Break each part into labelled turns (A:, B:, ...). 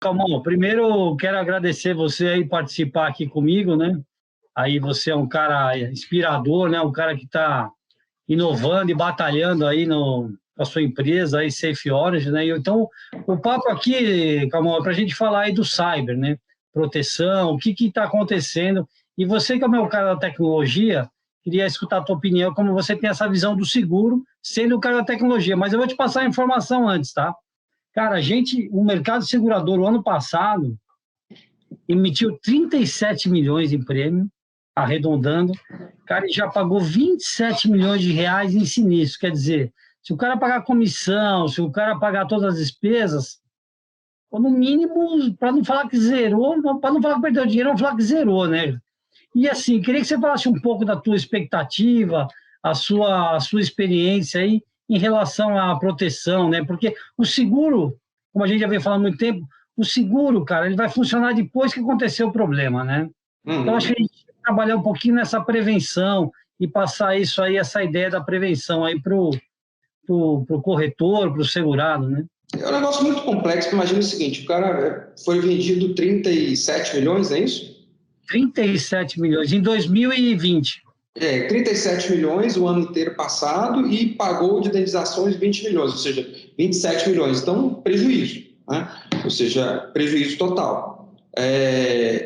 A: Calmon, primeiro quero agradecer você aí participar aqui comigo, né? Aí você é um cara inspirador, né? Um cara que está inovando e batalhando aí no, com a sua empresa, aí Safe Orange, né? Então, o papo aqui, Calmon, é para a gente falar aí do cyber, né? Proteção, o que está acontecendo. E você, que é o meu cara da tecnologia, queria escutar a tua opinião, como você tem essa visão do seguro, sendo o cara da tecnologia. Mas eu vou te passar a informação antes, tá? Cara, o mercado segurador, o ano passado, emitiu 37 milhões em prêmio, arredondando. Cara, ele já pagou 27 milhões de reais em sinistro. Quer dizer, se o cara pagar comissão, se o cara pagar todas as despesas, ou no mínimo, para não falar que zerou, para não falar que perdeu dinheiro, vamos falar que zerou, né? E assim, queria que você falasse um pouco da tua expectativa, a sua experiência aí em relação à proteção, né? Porque o seguro, como a gente já vem falando há muito tempo, o seguro, cara, ele vai funcionar depois que aconteceu o problema, né? Então, acho que a gente tem que trabalhar um pouquinho nessa prevenção e passar isso aí, essa ideia da prevenção aí para o corretor, para o segurado, né?
B: É um negócio muito complexo. Imagina o seguinte, o cara foi vendido 37 milhões, é isso?
A: 37 milhões em 2020.
B: 37 milhões o ano inteiro passado e pagou de indenizações 20 milhões, ou seja, 27 milhões. Então, prejuízo, né? Ou seja, prejuízo total.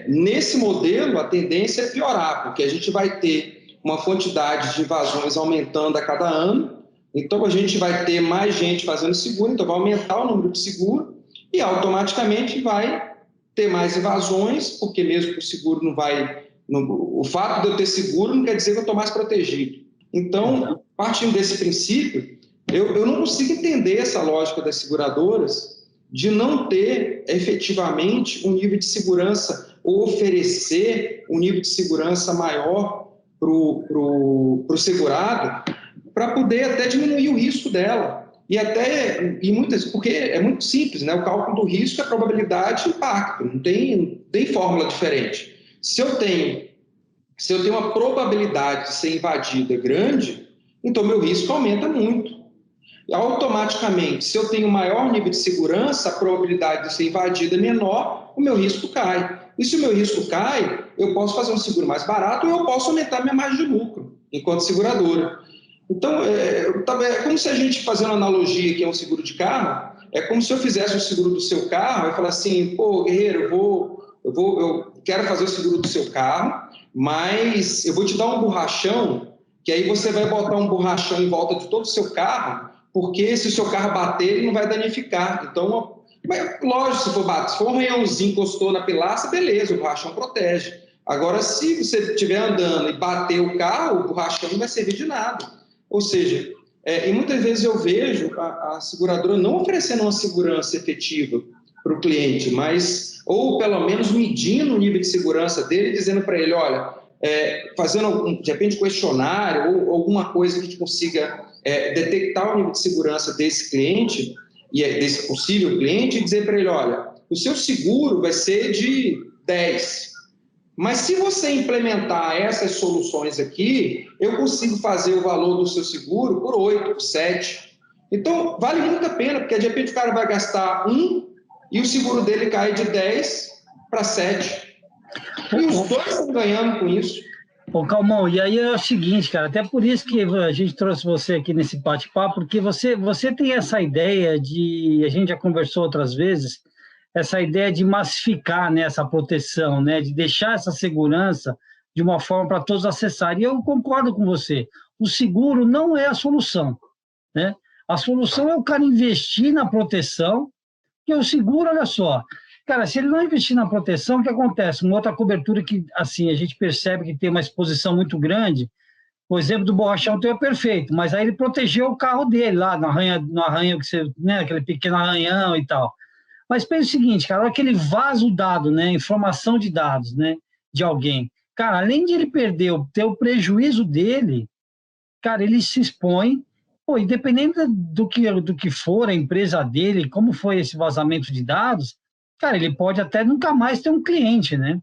B: Nesse modelo, a tendência é piorar, porque a gente vai ter uma quantidade de evasões aumentando a cada ano, então a gente vai ter mais gente fazendo seguro, então vai aumentar o número de seguro e automaticamente vai ter mais evasões, porque mesmo que o seguro não vai... O fato de eu ter seguro não quer dizer que eu estou mais protegido. Então, partindo desse princípio, eu não consigo entender essa lógica das seguradoras de não ter efetivamente um nível de segurança ou oferecer um nível de segurança maior para o segurado, para poder até diminuir o risco dela. Porque é muito simples, né? O cálculo do risco é probabilidade e impacto, não tem fórmula diferente. Se eu tenho uma probabilidade de ser invadida grande, então meu risco aumenta muito. E automaticamente, se eu tenho maior nível de segurança, a probabilidade de ser invadida é menor, o meu risco cai. E se o meu risco cai, eu posso fazer um seguro mais barato ou eu posso aumentar minha margem de lucro enquanto seguradora. Então, é como se a gente, fazendo analogia que é um seguro de carro, é como se eu fizesse o seguro do seu carro e falasse assim, pô, guerreiro, eu quero fazer o seguro do seu carro, mas eu vou te dar um borrachão, que aí você vai botar um borrachão em volta de todo o seu carro, porque se o seu carro bater, ele não vai danificar. Então, lógico, se for um arranhãozinho encostou na pilastra, beleza, o borrachão protege. Agora, se você estiver andando e bater o carro, o borrachão não vai servir de nada. Ou seja, e muitas vezes eu vejo a seguradora não oferecendo uma segurança efetiva para o cliente, ou pelo menos medindo o nível de segurança dele, dizendo para ele, olha, fazendo de repente questionário ou alguma coisa que a gente consiga detectar o nível de segurança desse cliente, e desse possível cliente, e dizer para ele, olha, o seu seguro vai ser de 10. Mas se você implementar essas soluções aqui, eu consigo fazer o valor do seu seguro por 8, por 7. Então, vale muito a pena, porque de repente o cara vai gastar 1 e o seguro dele cai de 10 para 7. E os dois estão ganhando com isso.
A: Ô, Calmon, e aí é o seguinte, cara, até por isso que a gente trouxe você aqui nesse bate-papo, porque você tem essa ideia de, a gente já conversou outras vezes, essa ideia de massificar, né, essa proteção, né, de deixar essa segurança de uma forma para todos acessarem. E eu concordo com você, o seguro não é a solução, né? A solução é o cara investir na proteção, que o seguro, olha só, cara, se ele não investir na proteção, o que acontece? Uma outra cobertura que, assim, a gente percebe que tem uma exposição muito grande, o exemplo do borrachão teu é perfeito, mas aí ele protegeu o carro dele lá, no arranhão, que você, né, aquele pequeno arranhão e tal. Mas pensa o seguinte, cara, aquele vaza o dado, né, informação de dados, né, de alguém. Cara, além de ele ter o prejuízo dele, cara, ele se expõe, pô, independente do que for a empresa dele, como foi esse vazamento de dados, cara, ele pode até nunca mais ter um cliente, né?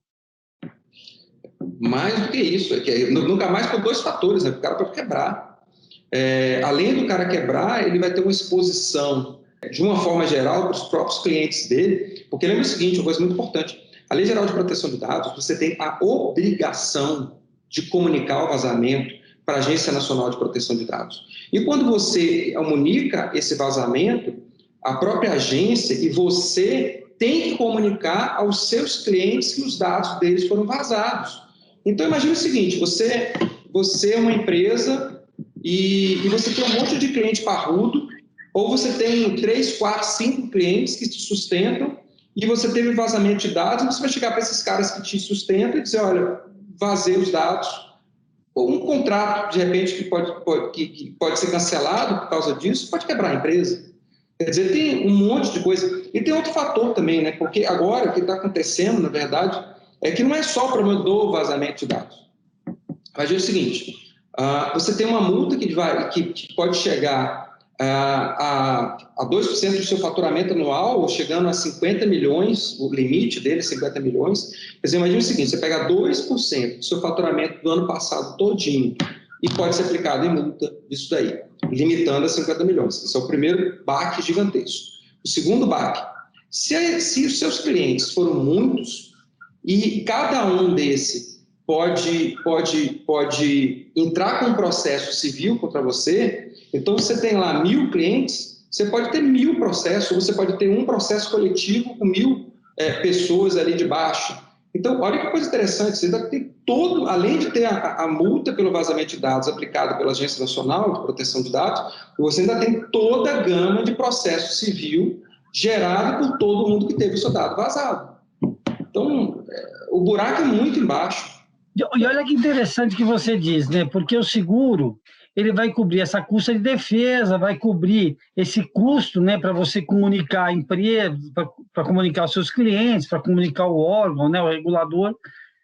B: Mais do que isso, nunca mais por 2 fatores, né? O cara pode quebrar. Além do cara quebrar, ele vai ter uma exposição, de uma forma geral, para os próprios clientes dele, Porque lembra o seguinte, uma coisa muito importante, a Lei Geral de Proteção de Dados, você tem a obrigação de comunicar o vazamento para a Agência Nacional de Proteção de Dados. E quando você comunica esse vazamento, a própria agência e você tem que comunicar aos seus clientes que os dados deles foram vazados. Então, imagine o seguinte, você é uma empresa e você tem um monte de cliente parrudo, ou você tem 3, 4, 5 clientes que te sustentam e você teve vazamento de dados, e você vai chegar para esses caras que te sustentam e dizer, olha, vazei os dados, ou um contrato, de repente, que pode ser cancelado por causa disso, pode quebrar a empresa. Quer dizer, tem um monte de coisa. E tem outro fator também, né? Porque agora o que está acontecendo, na verdade, é que não é só o problema do vazamento de dados. Imagina o seguinte, você tem uma multa que pode chegar a 2% do seu faturamento anual, ou chegando a 50 milhões, o limite dele é 50 milhões. Quer dizer, imagina o seguinte, você pega 2% do seu faturamento do ano passado todinho e pode ser aplicado em multa disso daí, limitando a 50 milhões. Esse é o primeiro baque gigantesco. O segundo baque, se os seus clientes foram muitos e cada um desse pode entrar com um processo civil contra você, então você tem lá 1.000 clientes, você pode ter 1.000 processos, ou você pode ter um processo coletivo com 1.000 pessoas ali de baixo. Então, olha que coisa interessante, você ainda tem todo, além de ter a multa pelo vazamento de dados aplicada pela Agência Nacional de Proteção de Dados, você ainda tem toda a gama de processo civil gerado por todo mundo que teve o seu dado vazado. Então, o buraco é muito embaixo.
A: E olha que interessante que você diz, né? Porque o seguro, ele vai cobrir essa custa de defesa, vai cobrir esse custo, né, para você comunicar a empresa, para comunicar os seus clientes, para comunicar o órgão, né, o regulador.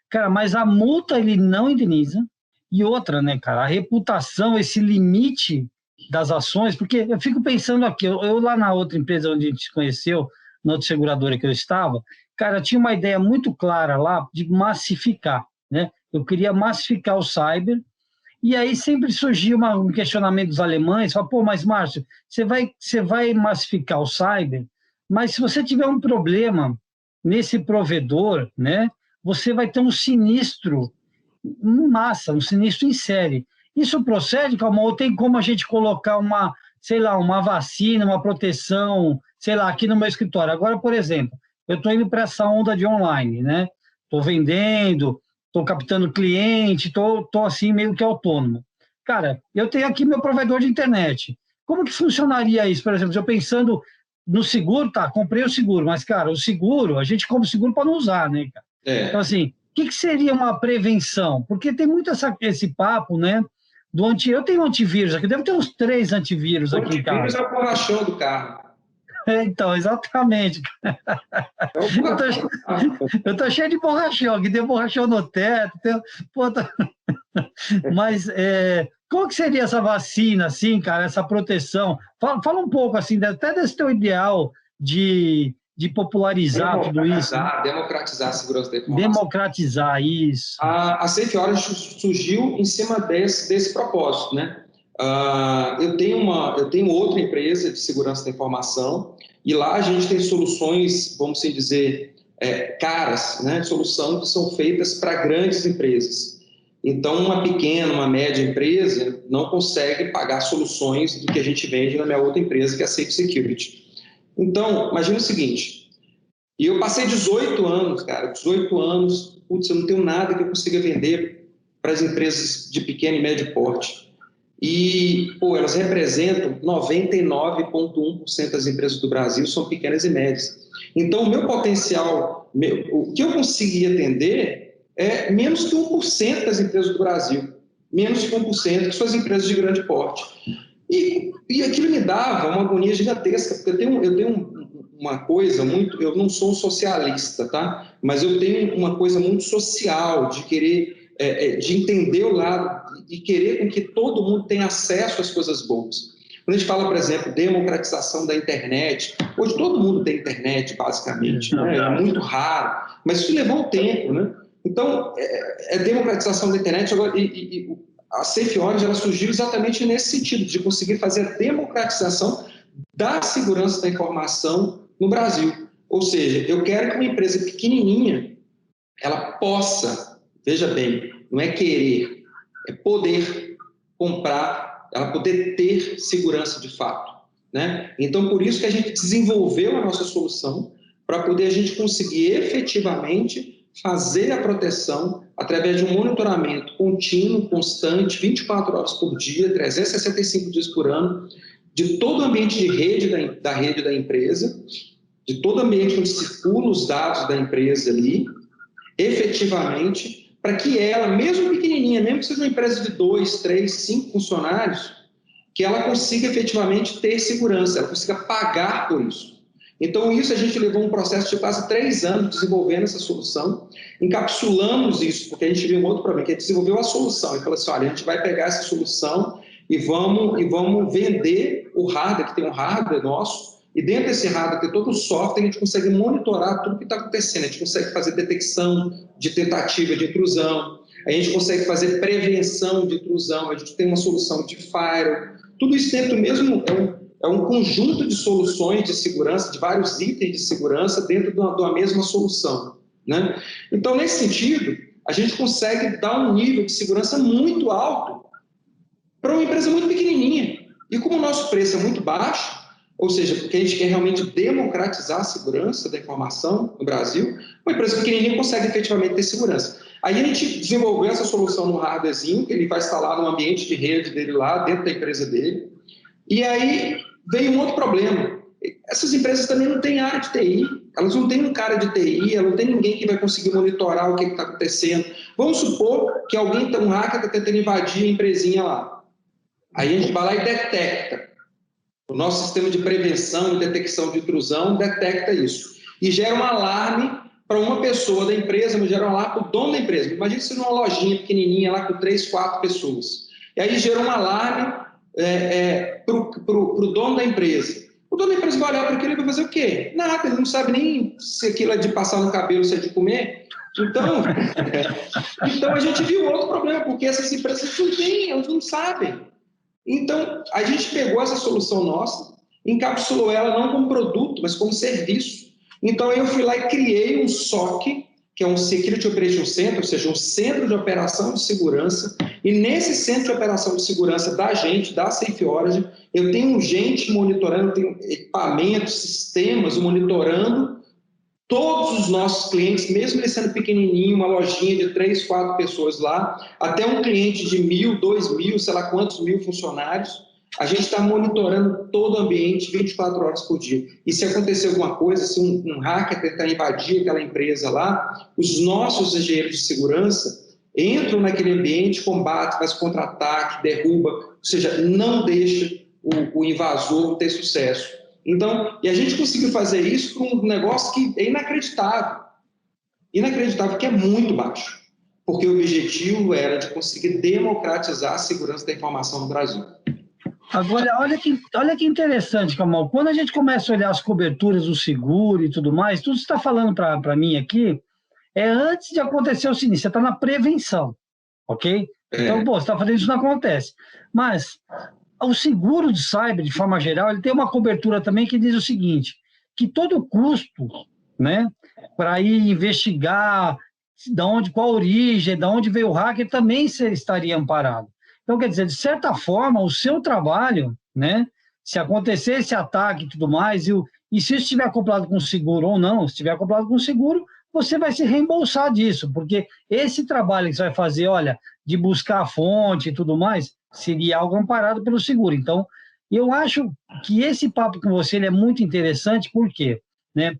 A: Cara, mas a multa ele não indeniza. E outra, né, cara, a reputação, esse limite das ações, porque eu fico pensando aqui, eu lá na outra empresa onde a gente se conheceu, na outra seguradora que eu estava, cara, tinha uma ideia muito clara lá de massificar, né? Eu queria massificar o cyber, e aí sempre surgia um questionamento dos alemães, fala, pô, mas Márcio, você vai massificar o cyber, mas se você tiver um problema nesse provedor, né, você vai ter um sinistro em massa, um sinistro em série. Isso procede, calma, ou tem como a gente colocar sei lá, uma vacina, uma proteção, sei lá, aqui no meu escritório. Agora, por exemplo, eu estou indo para essa onda de online, né? Estou vendendo, estou captando cliente, estou assim meio que autônomo. Cara, eu tenho aqui meu provedor de internet. Como que funcionaria isso, por exemplo? Eu pensando no seguro, tá, comprei o seguro, mas, cara, o seguro, a gente compra o seguro para não usar, né, cara? Então, assim, o que seria uma prevenção? Porque tem muito esse papo, né, eu tenho um antivírus aqui, deve ter uns 3 antivírus aqui em casa.
B: O antivírus é o borrachão do carro.
A: Então, exatamente. Eu tô cheio de borrachão, aqui tem borrachão no teto, mas como que seria essa vacina, assim, cara, essa proteção? Fala um pouco, assim, até desse teu ideal de popularizar tudo isso. Né?
B: Democratizar a segurança da informação.
A: Democratizar isso.
B: A Safe Orange surgiu em cima desse propósito, né? Eu tenho outra empresa de segurança da informação e lá a gente tem soluções, vamos assim dizer, caras, né? Soluções que são feitas para grandes empresas. Então, uma pequena, uma média empresa não consegue pagar soluções do que a gente vende na minha outra empresa, que é a Safe Security. Então, imagina o seguinte, e eu passei 18 anos, cara, 18 anos, putz, eu não tenho nada que eu consiga vender para as empresas de pequeno e médio porte. E, pô, elas representam 99,1% das empresas do Brasil são pequenas e médias. Então, o meu potencial, o que eu consegui atender é menos que 1% das empresas do Brasil. Menos que 1% que são as empresas de grande porte. E aquilo me dava uma agonia gigantesca, porque eu tenho uma coisa muito... Eu não sou um socialista, tá? Mas eu tenho uma coisa muito social, de querer... de entender o lado e querer com que todo mundo tenha acesso às coisas boas. Quando a gente fala, por exemplo, democratização da internet, hoje todo mundo tem internet, basicamente, né? É muito raro, mas isso levou um tempo, né? Então, democratização da internet, agora, a Safe Orange ela surgiu exatamente nesse sentido, de conseguir fazer a democratização da segurança da informação no Brasil. Ou seja, eu quero que uma empresa pequenininha, ela possa, veja bem, não é querer, é poder comprar, ela poder ter segurança de fato, né? Então, por isso que a gente desenvolveu a nossa solução, para poder a gente conseguir efetivamente fazer a proteção através de um monitoramento contínuo, constante, 24 horas por dia, 365 dias por ano, de todo o ambiente de rede da rede da empresa, de todo o ambiente onde circulam os dados da empresa ali, efetivamente, para que ela, mesmo pequenininha, mesmo que seja uma empresa de 2, 3, 5 funcionários, que ela consiga efetivamente ter segurança, ela consiga pagar por isso. Então, isso a gente levou um processo de quase 3 anos desenvolvendo essa solução, encapsulamos isso, porque a gente viu um outro problema, que a gente desenvolveu a solução e falou assim, olha, a gente vai pegar essa solução e vamos vender o hardware, que tem um hardware nosso, e dentro desse hardware tem todo o software, a gente consegue monitorar tudo que está acontecendo, a gente consegue fazer detecção de tentativa de intrusão, a gente consegue fazer prevenção de intrusão, a gente tem uma solução de firewall, tudo isso dentro mesmo é um conjunto de soluções de segurança, de vários itens de segurança dentro de uma mesma solução, né? Então, nesse sentido, a gente consegue dar um nível de segurança muito alto para uma empresa muito pequenininha. E como o nosso preço é muito baixo, ou seja, porque a gente quer realmente democratizar a segurança da informação no Brasil, uma empresa pequenininha consegue efetivamente ter segurança. Aí a gente desenvolveu essa solução no hardwarezinho, que ele vai instalar no ambiente de rede dele lá, dentro da empresa dele. E aí veio um outro problema. Essas empresas também não têm área de TI, elas não têm um cara de TI, elas não tem ninguém que vai conseguir monitorar o que está acontecendo. Vamos supor que alguém, um hacker está tentando invadir a empresinha lá. Aí a gente vai lá e detecta. O nosso sistema de prevenção e detecção de intrusão detecta isso. E gera um alarme para uma pessoa da empresa, mas gera um alarme para o dono da empresa. Imagina se numa lojinha pequenininha lá com 3, 4 pessoas. E aí gera um alarme para o dono da empresa. O dono da empresa vai olhar para aquilo e vai fazer o quê? Nada, ele não sabe nem se aquilo é de passar no cabelo, se é de comer. Então, então a gente viu outro problema, porque essas empresas não têm, elas não sabem. Então, a gente pegou essa solução nossa, encapsulou ela não como produto, mas como serviço. Então, eu fui lá e criei um SOC, que é um Security Operations Center, ou seja, um centro de operação de segurança. E nesse centro de operação de segurança da gente, da Safe Origin, eu tenho gente monitorando, tenho equipamentos, sistemas monitorando todos os nossos clientes, mesmo ele sendo pequenininho, uma lojinha de 3, 4 pessoas lá, até um cliente de 1.000, 2.000, sei lá quantos mil funcionários, a gente está monitorando todo o ambiente 24 horas por dia. E se acontecer alguma coisa, se um hacker tentar invadir aquela empresa lá, os nossos engenheiros de segurança entram naquele ambiente, combatem, faz contra-ataque, derruba, ou seja, não deixa o invasor ter sucesso. Então, e a gente conseguiu fazer isso com um negócio que é inacreditável. Inacreditável, que é muito baixo. Porque o objetivo era de conseguir democratizar a segurança da informação no Brasil.
A: Agora, olha que interessante, Kamal. Quando a gente começa a olhar as coberturas do seguro e tudo mais, tudo que você está falando para mim aqui é antes de acontecer o sinistro, você está na prevenção, ok? Então, pô, você está fazendo isso, não acontece. Mas o seguro de cyber, de forma geral, ele tem uma cobertura também que diz o seguinte, que todo custo, né, para ir investigar qual a origem, de onde veio o hacker, também estaria amparado. Então, quer dizer, de certa forma, o seu trabalho, né, se acontecer esse ataque e tudo mais, e se estiver acoplado com seguro ou não, se estiver acoplado com seguro, você vai se reembolsar disso, porque esse trabalho que você vai fazer, olha, de buscar a fonte e tudo mais, seria algo amparado pelo seguro. Então, eu acho que esse papo com você ele é muito interessante, porque, né,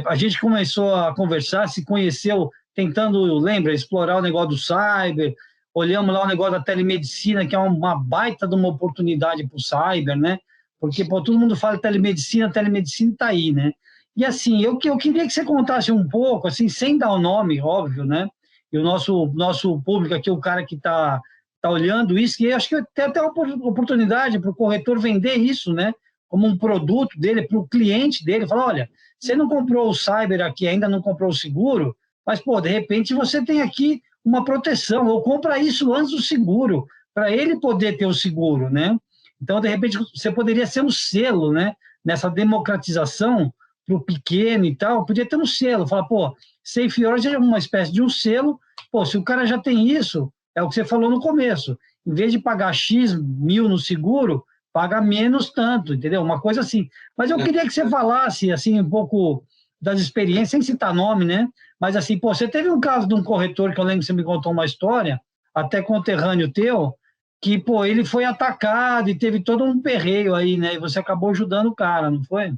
A: a gente começou a conversar, se conheceu tentando, lembra, explorar o negócio do cyber, olhamos lá o negócio da telemedicina, que é uma baita de uma oportunidade para o cyber, né? Porque pô, todo mundo fala telemedicina está aí, né? E assim, eu queria que você contasse um pouco, assim, sem dar o nome, óbvio, né? E o nosso público aqui, o cara que está olhando isso, que eu acho que tem até uma oportunidade para o corretor vender isso, né? Como um produto dele, para o cliente dele, falar, olha, você não comprou o cyber aqui, ainda não comprou o seguro, mas, pô, de repente você tem aqui uma proteção, ou compra isso antes do seguro, para ele poder ter o seguro, né? Então, de repente, você poderia ser um selo, né? Nessa democratização para o pequeno e tal, podia ter um selo. Fala, pô, Safe Orange é uma espécie de um selo. Pô, se o cara já tem isso, é o que você falou no começo. Em vez de pagar X mil no seguro, paga menos tanto, entendeu? Uma coisa assim. Mas eu queria que você falasse, assim, um pouco das experiências, sem citar nome, né? Mas, assim, pô, você teve um caso de um corretor, que eu lembro que você me contou uma história, até conterrâneo teu, que, pô, ele foi atacado e teve todo um perreio aí, né? E você acabou ajudando o cara, não foi?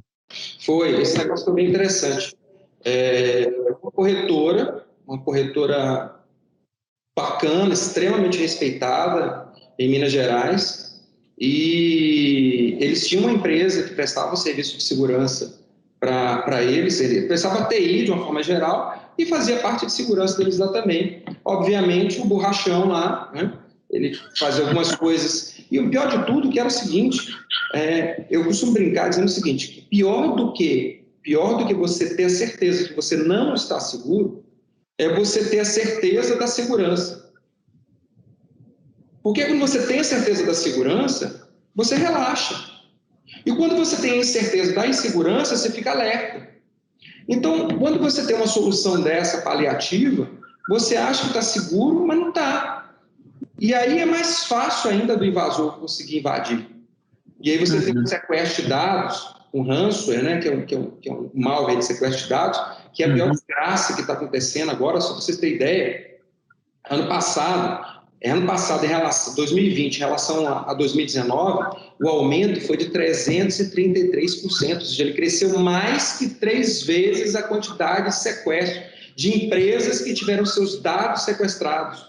B: Foi, esse negócio foi bem interessante. Uma corretora bacana, extremamente respeitada em Minas Gerais, e eles tinham uma empresa que prestava serviço de segurança para eles, ele prestava TI de uma forma geral e fazia parte de segurança deles lá também. Obviamente, o borrachão lá, né? Ele fazia algumas coisas. E o pior de tudo que era o seguinte, eu costumo brincar dizendo o seguinte, que pior do que você ter a certeza que você não está seguro, é você ter a certeza da segurança. Porque quando você tem a certeza da segurança, você relaxa. E quando você tem a certeza da insegurança, você fica alerta. Então, quando você tem uma solução dessa paliativa, você acha que está seguro, mas não está. E aí é mais fácil ainda do invasor conseguir invadir. E aí você tem um sequestro de dados, um ransomware, né, que é um malware de sequestro de dados, que é a pior desgraça que está acontecendo agora. Só para vocês terem ideia, ano passado, em relação a 2020, em relação a 2019, o aumento foi de 333%, ou seja, ele cresceu mais que 3 vezes a quantidade de sequestro de empresas que tiveram seus dados sequestrados.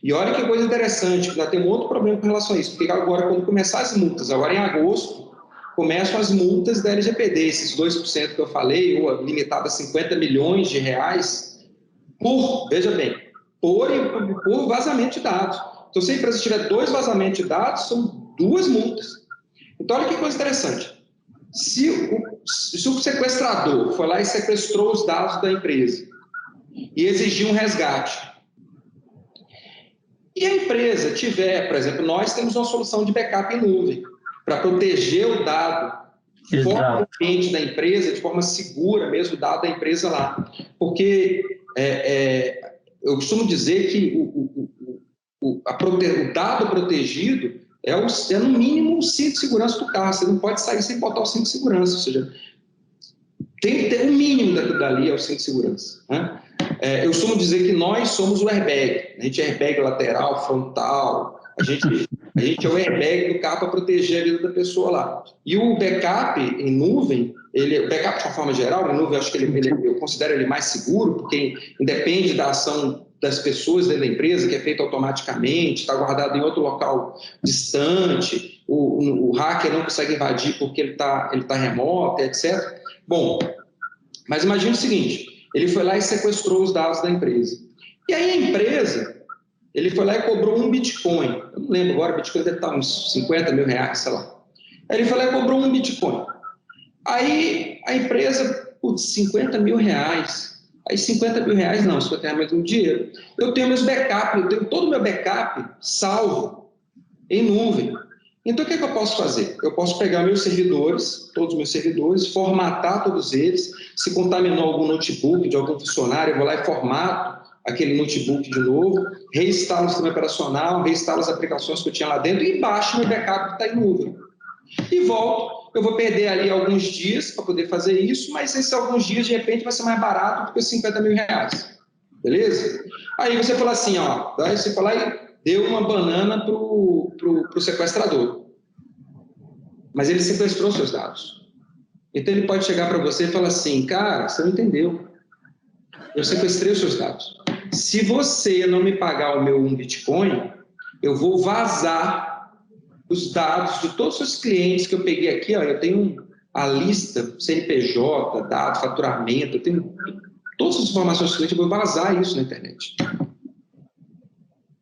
B: E olha que coisa interessante, ainda tem um outro problema com relação a isso, porque agora, quando começar as multas, agora em agosto, começam as multas da LGPD, esses 2% que eu falei, ou limitado a 50 milhões de reais, veja bem, por vazamento de dados. Então, se a empresa tiver 2 vazamentos de dados, são 2 multas. Então, olha que coisa interessante. Se o sequestrador foi lá e sequestrou os dados da empresa e exigiu um resgate, e a empresa tiver, por exemplo, nós temos uma solução de backup em nuvem para proteger o dado fortemente da empresa, de forma segura mesmo, o dado da empresa lá. Porque eu costumo dizer que o dado protegido é no mínimo o cinto de segurança do carro. Você não pode sair sem botar o cinto de segurança, ou seja, tem que ter o mínimo daquilo dali, é o cinto de segurança, né? Eu costumo dizer que nós somos o airbag. A gente é airbag lateral, frontal, a gente é o airbag do carro para proteger a vida da pessoa lá. E o backup em nuvem, o backup de uma forma geral, em nuvem, eu acho que eu considero ele mais seguro, porque independe da ação das pessoas dentro da empresa, que é feito automaticamente, está guardado em outro local distante, o hacker não consegue invadir porque ele tá remoto, etc. Bom, mas imagine o seguinte, ele foi lá e sequestrou os dados da empresa. E aí a empresa, ele foi lá e cobrou um Bitcoin. Eu não lembro agora, o Bitcoin deve estar uns 50 mil reais, sei lá. Aí ele foi lá e cobrou um Bitcoin. Aí a empresa, 50 mil reais. Aí 50 mil reais não, 50 reais mais um dinheiro. Eu tenho meus backups, eu tenho todo o meu backup salvo em nuvem. Então, o que eu posso fazer? Eu posso pegar meus servidores, todos os meus servidores, formatar todos eles. Se contaminou algum notebook de algum funcionário, eu vou lá e formato aquele notebook de novo, reinstalo o sistema operacional, reinstalo as aplicações que eu tinha lá dentro e baixo meu backup que está em nuvem. E volto. Eu vou perder ali alguns dias para poder fazer isso, mas esses alguns dias, de repente, vai ser mais barato do que os 50 mil reais. Beleza? Aí você fala assim, ó, daí você fala e deu uma banana pro sequestrador. Mas ele sequestrou seus dados. Então ele pode chegar para você e falar assim, cara, você não entendeu. Eu sequestrei os seus dados. Se você não me pagar o meu 1 Bitcoin, eu vou vazar os dados de todos os seus clientes que eu peguei aqui. Ó, eu tenho a lista, CNPJ, dados, faturamento, eu tenho todas as informações do cliente, eu vou vazar isso na internet.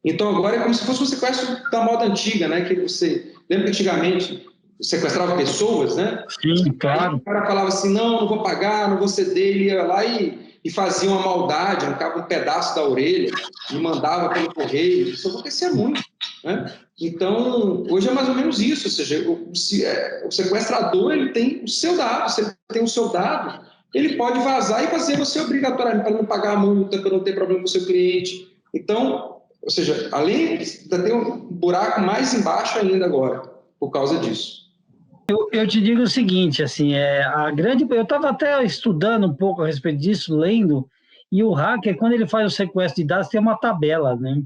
B: Então agora é como se fosse um sequestro da moda antiga, né? Que você lembra que antigamente sequestrava pessoas, né?
A: Sim, claro.
B: Aí o cara falava assim, não vou pagar, não vou ceder, ele ia lá e fazia uma maldade, arrancava um pedaço da orelha e mandava pelo correio. Isso acontecia muito. né? Então, hoje é mais ou menos isso, ou seja, o sequestrador ele tem o seu dado, se ele tem o seu dado, ele pode vazar e fazer você obrigatoriamente para não pagar a multa, para não ter problema com o seu cliente. Então, ou seja, além de ter um buraco mais embaixo ainda agora, por causa disso.
A: Eu te digo o seguinte, assim, eu estava até estudando um pouco a respeito disso, lendo, e o hacker, quando ele faz o sequestro de dados, tem uma tabela, né?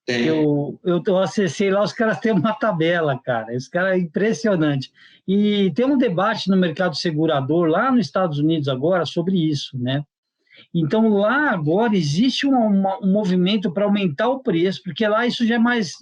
B: Tem.
A: Eu acessei lá, os caras têm uma tabela, cara. Os caras é impressionante. E tem um debate no mercado segurador lá nos Estados Unidos agora sobre isso, né? Então lá agora existe um movimento para aumentar o preço, porque lá isso já é mais,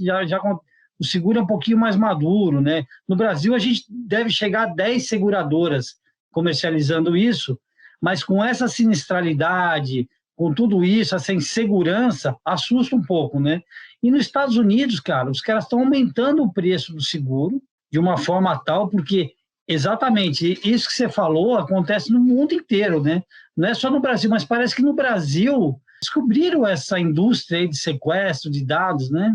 A: o seguro é um pouquinho mais maduro, né? No Brasil a gente deve chegar a 10 seguradoras comercializando isso, mas com essa sinistralidade, com tudo isso, essa insegurança, assusta um pouco, né? E nos Estados Unidos, cara, os caras estão aumentando o preço do seguro de uma forma tal, porque exatamente isso que você falou acontece no mundo inteiro, né? Não é só no Brasil, mas parece que no Brasil descobriram essa indústria aí de sequestro de dados, né?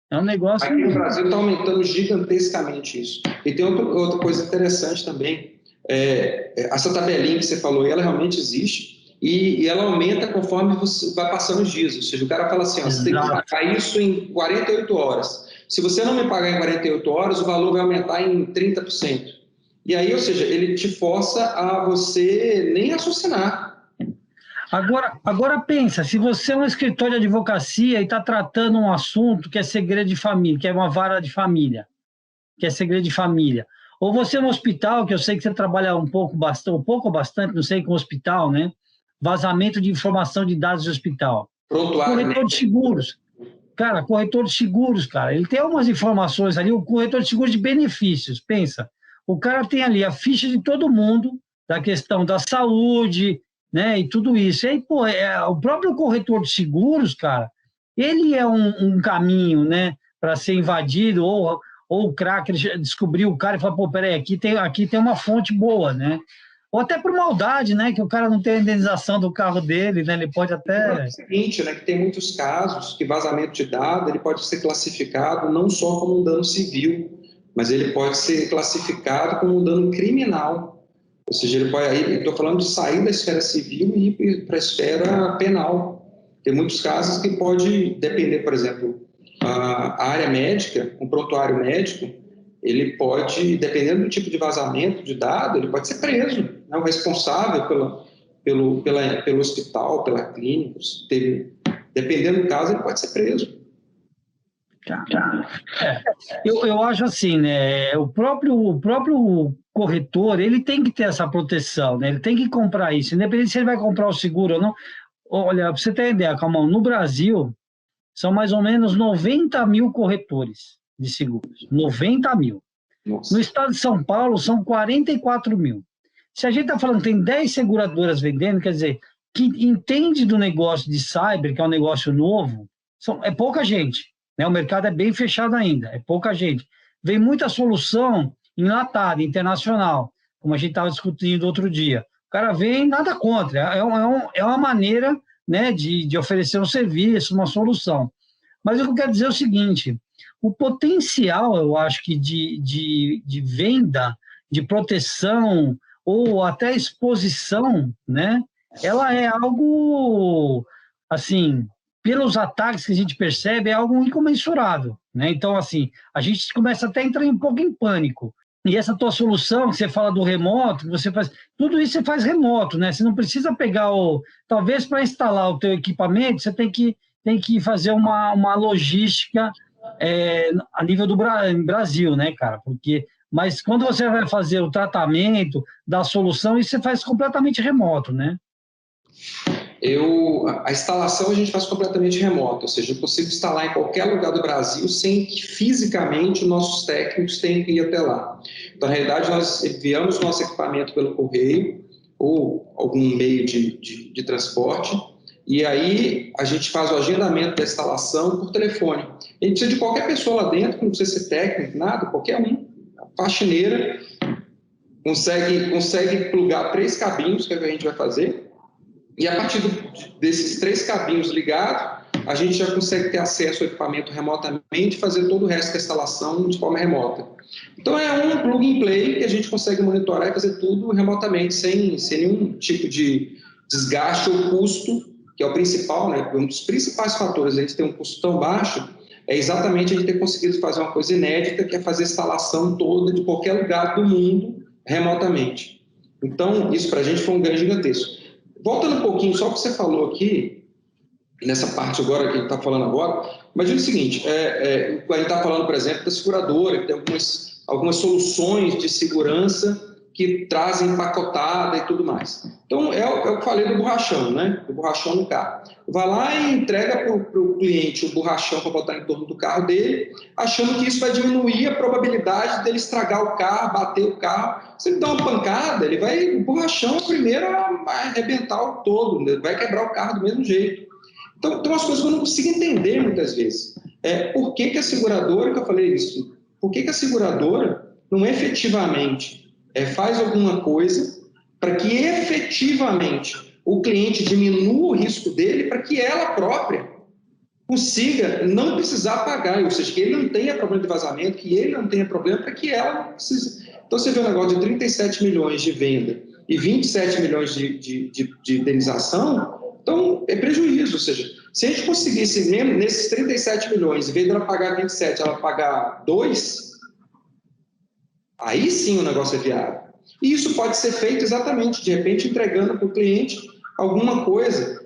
A: É um negócio...
B: Aqui no Brasil está aumentando gigantescamente isso. E tem outra coisa interessante também, essa tabelinha que você falou, ela realmente existe, e ela aumenta conforme você vai passando os dias. Ou seja, o cara fala assim, ó, você tem que pagar isso em 48 horas. Se você não me pagar em 48 horas, o valor vai aumentar em 30%. E aí, ou seja, ele te força a você nem raciocinar.
A: Agora pensa, se você é um escritório de advocacia e está tratando um assunto que é segredo de família, que é uma vara de família, que é segredo de família, ou você é um hospital, que eu sei que você trabalha um pouco ou bastante, não sei, com hospital, né? Vazamento de informação de dados de hospital. Corretor de seguros. Cara, corretor de seguros, cara, ele tem algumas informações ali, o corretor de seguros de benefícios, pensa, o cara tem ali a ficha de todo mundo, da questão da saúde, né, e tudo isso. E aí, pô, o próprio corretor de seguros, cara, ele é um caminho, né, para ser invadido, ou o cracker descobriu o cara e falou, pô, peraí, aqui tem uma fonte boa, né? Ou até por maldade, né, que o cara não tem a indenização do carro dele, né, ele pode até...
B: É o seguinte, né, que tem muitos casos que vazamento de dados ele pode ser classificado não só como um dano civil, mas ele pode ser classificado como um dano criminal. Ou seja, ele pode, aí estou falando de sair da esfera civil e ir para a esfera penal. Tem muitos casos que pode depender, por exemplo, a área médica, um prontuário médico, ele pode, dependendo do tipo de vazamento de dado, ele pode ser preso, né? O responsável pelo hospital, pela clínica, dependendo do caso, ele pode ser preso.
A: Eu acho assim, né? O próprio corretor, ele tem que ter essa proteção, né? Ele tem que comprar isso, independente se ele vai comprar o seguro ou não. Olha, para você ter ideia, Calmão, no Brasil, são mais ou menos 90 mil corretores de seguros. 90 mil.
B: Nossa.
A: No estado de São Paulo, são 44 mil. Se a gente está falando que tem 10 seguradoras vendendo, quer dizer, que entende do negócio de cyber, que é um negócio novo, é pouca gente. Né? O mercado é bem fechado ainda, é pouca gente. Vem muita solução enlatada, internacional, como a gente estava discutindo outro dia. O cara vem, nada contra, é uma maneira, né, de oferecer um serviço, uma solução. Mas o que eu quero dizer é o seguinte, o potencial, eu acho que de venda, de proteção, ou até exposição, né, ela é algo, assim, pelos ataques que a gente percebe, é algo incomensurável, né? Então, assim, a gente começa até a entrar um pouco em pânico. E essa tua solução, que você fala do remoto, você faz, tudo isso você faz remoto, né? Você não precisa pegar talvez para instalar o teu equipamento, você tem que fazer uma logística a nível do Brasil, né, cara? Mas quando você vai fazer o tratamento da solução, isso você faz completamente remoto, né?
B: A instalação a gente faz completamente remoto, ou seja, eu consigo instalar em qualquer lugar do Brasil sem que fisicamente os nossos técnicos tenham que ir até lá. Então, na realidade, nós enviamos nosso equipamento pelo correio ou algum meio de transporte, e aí a gente faz o agendamento da instalação por telefone. A gente precisa de qualquer pessoa lá dentro, não precisa ser técnico, nada, qualquer um, a faxineira, consegue plugar 3 cabinhos, que é o que a gente vai fazer, e a partir desses 3 cabinhos ligados, a gente já consegue ter acesso ao equipamento remotamente e fazer todo o resto da instalação de forma remota. Então, é um plug and play que a gente consegue monitorar e fazer tudo remotamente, sem nenhum tipo de desgaste ou custo, que é o principal, né? Um dos principais fatores de a gente ter um custo tão baixo é exatamente a gente ter conseguido fazer uma coisa inédita, que é fazer a instalação toda de qualquer lugar do mundo remotamente. Então, isso para a gente foi um ganho gigantesco. Voltando um pouquinho, só o que você falou aqui, nessa parte agora que a gente está falando agora, imagina o seguinte, a gente está falando, por exemplo, da seguradora, que tem algumas soluções de segurança que trazem empacotada e tudo mais. Então, é o que eu falei do borrachão, né? Do borrachão no carro. Vai lá e entrega para o cliente o borrachão para botar em torno do carro dele, achando que isso vai diminuir a probabilidade dele estragar o carro, bater o carro. Se ele dá uma pancada, o borrachão é o primeiro a arrebentar o todo, né? Vai quebrar o carro do mesmo jeito. Então, tem umas coisas que eu não consigo entender muitas vezes. Por que a seguradora, que eu falei isso, por que a seguradora não efetivamente faz alguma coisa para que efetivamente o cliente diminua o risco dele, para que ela própria consiga não precisar pagar, ou seja, que ele não tenha problema de vazamento, que ele não tenha problema, para que ela não precise. Então, você vê um negócio de 37 milhões de venda e 27 milhões de indenização, então é prejuízo, ou seja, se a gente conseguisse mesmo nesses 37 milhões, em vez dela pagar 27, ela pagar 2, aí sim o negócio é viável. E isso pode ser feito exatamente, de repente, entregando para o cliente alguma coisa,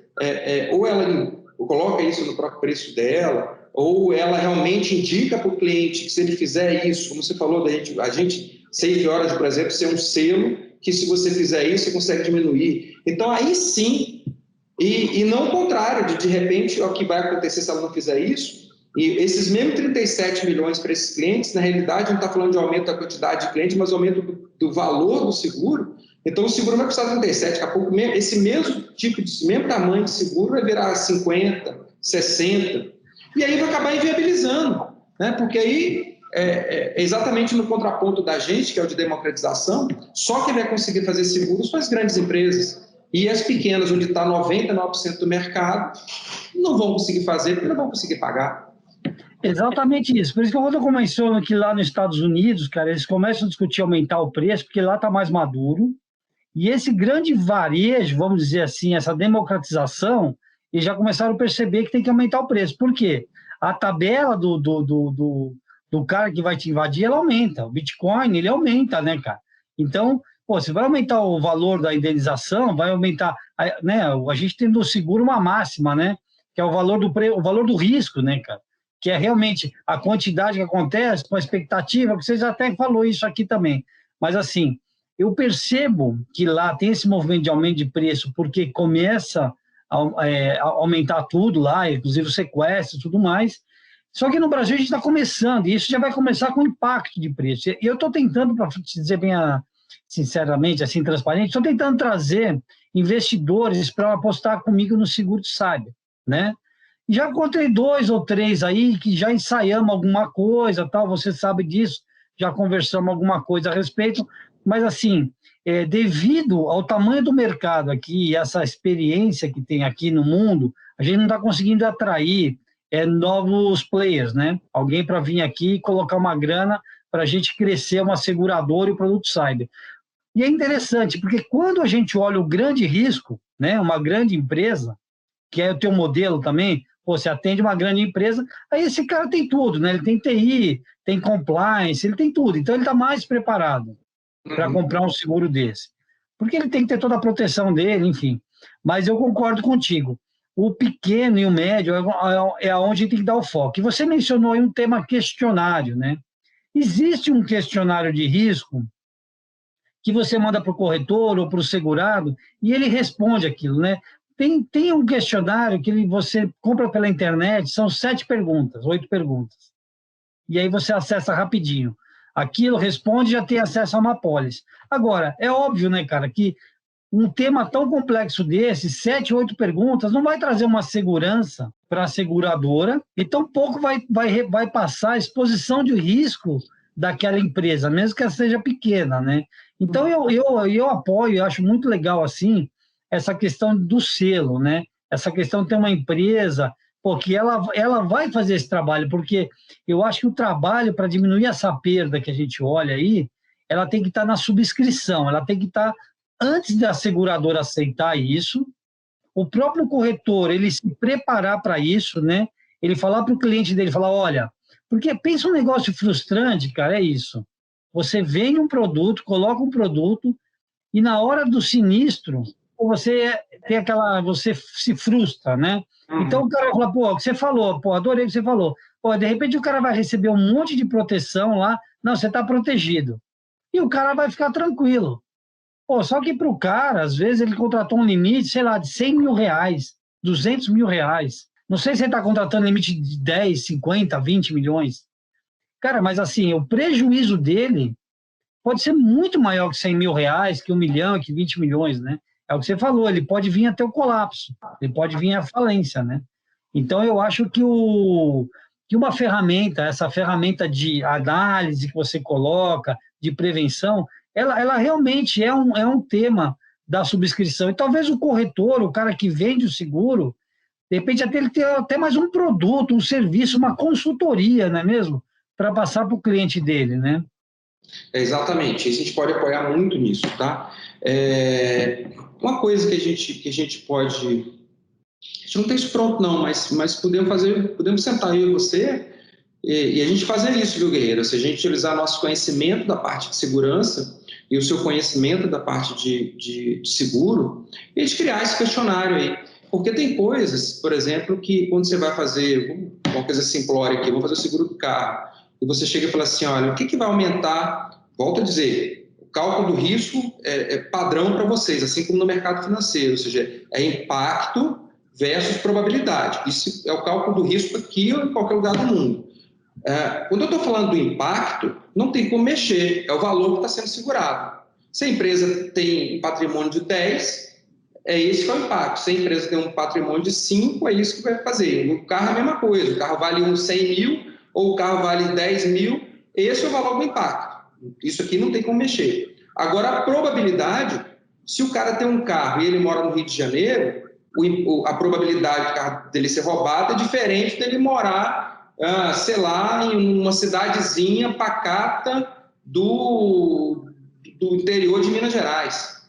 B: ou ela coloca isso no próprio preço dela, ou ela realmente indica para o cliente que se ele fizer isso, como você falou, a gente Safe Orange, por exemplo, ser um selo que se você fizer isso, você consegue diminuir. Então, aí sim, e não o contrário, de repente, o que vai acontecer se ela não fizer isso, e esses mesmos 37 milhões para esses clientes, na realidade, não está falando de aumento da quantidade de clientes, mas aumento do valor do seguro. Então, o seguro vai custar 37, daqui a pouco esse mesmo tamanho de seguro vai virar 50, 60, e aí vai acabar inviabilizando, né? Porque aí exatamente no contraponto da gente, que é o de democratização, só quem vai conseguir fazer seguros são as grandes empresas. E as pequenas, onde está 99% do mercado, não vão conseguir fazer, porque não vão conseguir pagar.
A: Exatamente isso. Por isso que quando eu menciono que lá nos Estados Unidos, cara, eles começam a discutir aumentar o preço, porque lá está mais maduro. E esse grande varejo, vamos dizer assim, essa democratização, eles já começaram a perceber que tem que aumentar o preço. Por quê? A tabela do cara que vai te invadir, ela aumenta. O Bitcoin, ele aumenta, né, cara? Então, você vai aumentar o valor da indenização, vai aumentar, né? A gente tem no seguro uma máxima, né? Que é o valor do risco, né, cara? Que é realmente a quantidade que acontece com a expectativa, vocês até falou isso aqui também. Mas, assim, eu percebo que lá tem esse movimento de aumento de preço, porque começa a aumentar tudo lá, inclusive o sequestro e tudo mais. Só que no Brasil a gente está começando, e isso já vai começar com impacto de preço. E eu estou tentando, para te dizer bem sinceramente, assim, transparente, estou tentando trazer investidores para apostar comigo no seguro de cyber, né? Já encontrei 2 ou 3 aí que já ensaiamos alguma coisa, tal, você sabe disso, já conversamos alguma coisa a respeito, mas assim, devido ao tamanho do mercado aqui e essa experiência que tem aqui no mundo, a gente não está conseguindo atrair novos players, né? Alguém para vir aqui e colocar uma grana para a gente crescer uma seguradora e o produto cyber. E é interessante, porque quando a gente olha o grande risco, né, uma grande empresa, que é o teu modelo também, você atende uma grande empresa, aí esse cara tem tudo, né? Ele tem TI, tem compliance, ele tem tudo. Então, ele está mais preparado para comprar um seguro desse. Porque ele tem que ter toda a proteção dele, enfim. Mas eu concordo contigo. O pequeno e o médio é onde tem que dar o foco. E você mencionou aí um tema questionário, né? Existe um questionário de risco que você manda para o corretor ou para o segurado e ele responde aquilo, né? Tem um questionário que você compra pela internet, são 7 perguntas, 8 perguntas. E aí você acessa rapidinho. Aquilo responde e já tem acesso a uma apólice. Agora, é óbvio, né, cara, que um tema tão complexo desse, 7, 8 perguntas, não vai trazer uma segurança para a seguradora e tampouco vai passar a exposição de risco daquela empresa, mesmo que ela seja pequena, né? Então, eu apoio, eu acho muito legal, assim, essa questão do selo, né? Essa questão de ter uma empresa porque ela vai fazer esse trabalho, porque eu acho que o trabalho para diminuir essa perda que a gente olha aí, ela tem que estar na subscrição, ela tem que estar antes da seguradora aceitar isso, o próprio corretor, ele se preparar para isso, né? Ele falar para o cliente dele, falar, olha, porque pensa um negócio frustrante, cara, é isso. Você vende um produto, coloca um produto, e na hora do sinistro, você tem aquela, você se frustra, né? Então o cara fala, pô, o que você falou, pô, adorei o que você falou. Pô, de repente o cara vai receber um monte de proteção lá, não, você está protegido. E o cara vai ficar tranquilo. Pô, só que para o cara, às vezes, ele contratou um limite, sei lá, de 100 mil reais, 200 mil reais. Não sei se ele está contratando limite de 10, 50, 20 milhões. Cara, mas assim, o prejuízo dele pode ser muito maior que 100 mil reais, que 1 milhão, que 20 milhões, né? É o que você falou, ele pode vir até o colapso, ele pode vir à falência, né? Então, eu acho que uma ferramenta, essa ferramenta de análise que você coloca, de prevenção, ela realmente é um tema da subscrição. E talvez o corretor, o cara que vende o seguro, de repente até ele ter até mais um produto, um serviço, uma consultoria, não é mesmo? Para passar para o cliente dele, né?
B: Exatamente, isso a gente pode apoiar muito nisso, tá? Uma coisa que a gente pode... A gente não tem isso pronto, não, mas podemos sentar eu e você e a gente fazer isso, viu, Guerreiro? Se a gente utilizar nosso conhecimento da parte de segurança e o seu conhecimento da parte de seguro, e a gente criar esse questionário aí. Porque tem coisas, por exemplo, que quando você vai fazer uma coisa simplória aqui, vamos fazer o seguro do carro, e você chega e fala assim, olha, o que vai aumentar? Volto a dizer, o cálculo do risco é padrão para vocês, assim como no mercado financeiro, ou seja, é impacto versus probabilidade. Isso é o cálculo do risco aqui ou em qualquer lugar do mundo. Quando eu estou falando do impacto, não tem como mexer, é o valor que está sendo segurado. Se a empresa tem um patrimônio de 10, é esse que é o impacto. Se a empresa tem um patrimônio de 5, é isso que vai fazer. No carro é a mesma coisa, o carro vale uns 100 mil ou o carro vale 10 mil, esse é o valor do impacto. Isso aqui não tem como mexer. Agora, a probabilidade, se o cara tem um carro e ele mora no Rio de Janeiro, a probabilidade do carro dele ser roubado é diferente dele morar, sei lá, em uma cidadezinha pacata do interior de Minas Gerais.